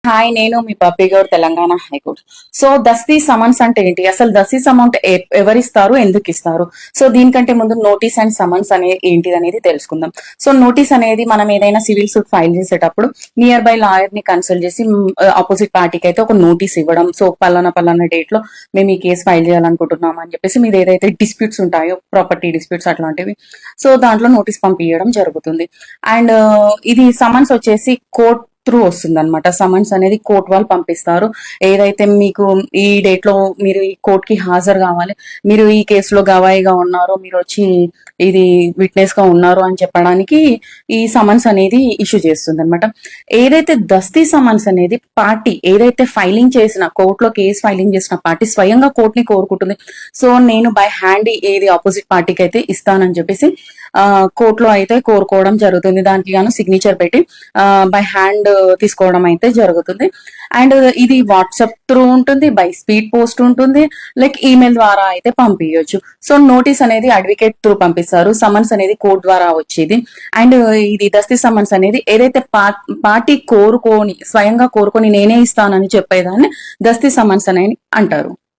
Hi, నేను మీ Pappi Goud, Telangana high court. So దస్తీ సమన్స్ అంటే ఏంటి, అసలు దస్తీ సమౌంట్ ఎవరిస్తారు, ఎందుకు ఇస్తారు? సో దీనికంటే ముందు నోటీస్ అండ్ సమన్స్ ఏంటిది అనేది తెలుసుకుందాం. సో నోటీస్ అనేది మనం ఏదైనా సివిల్ సూట్ ఫైల్ చేసేటప్పుడు నియర్ బై లాయర్ ని కన్సల్ట్ చేసి ఆపోజిట్ పార్టీకి అయితే ఒక నోటీస్ ఇవ్వడం. సో పలానా డేట్ లో మేము ఈ కేసు ఫైల్ చేయాలనుకుంటున్నాం అని చెప్పేసి మీరు ఏదైతే డిస్ప్యూట్స్ ఉంటాయో, ప్రాపర్టీ డిస్ప్యూట్స్ అట్లాంటివి, సో దాంట్లో నోటీస్ పంపించడం జరుగుతుంది. అండ్ ఇది సమన్స్ వచ్చేసి కోర్ట్ త్రూ వస్తుంది అనమాట. సమన్స్ అనేది కోర్ట్ వాళ్ళు పంపిస్తారు. ఏదైతే మీకు ఈ డేట్ లో మీరు ఈ కోర్ట్ కి హాజరు కావాలి, మీరు ఈ కేసులో గవాయిగా ఉన్నారు, మీరు వచ్చి ఇది విట్నెస్ గా ఉన్నారు అని చెప్పడానికి ఈ సమన్స్ అనేది ఇష్యూ చేస్తుంది అనమాట. ఏదైతే దస్తీ సమన్స్ అనేది పార్టీ ఏదైతే ఫైలింగ్ చేసిన కోర్టులో కేసు ఫైలింగ్ చేసిన పార్టీ స్వయంగా కోర్ట్ ని కోరుకుంటుంది. సో నేను బై హ్యాండ్ ఏది ఆపోజిట్ పార్టీకి అయితే ఇస్తానని చెప్పేసి కోర్టులో అయితే కోరుకోవడం జరుగుతుంది. దానికి గాను సిగ్నేచర్ పెట్టి బై హ్యాండ్ తీసుకోవడం అయితే జరుగుతుంది. అండ్ ఇది వాట్సాప్ త్రూ ఉంటుంది, బై స్పీడ్ పోస్ట్ ఉంటుంది, లైక్ ఈమెయిల్ ద్వారా అయితే పంపించవచ్చు. సో నోటీస్ అనేది అడ్వకేట్ త్రూ పంపిస్తారు, సమన్స్ అనేది కోర్ట్ ద్వారా వచ్చేది. అండ్ ఇది దస్తీ సమన్స్ అనేది ఏదైతే పార్టీ కోరుకొని స్వయంగా కోరుకొని నేనే ఇస్తానని చెప్పేదాన్ని దస్తీ సమన్స్ అని అంటారు.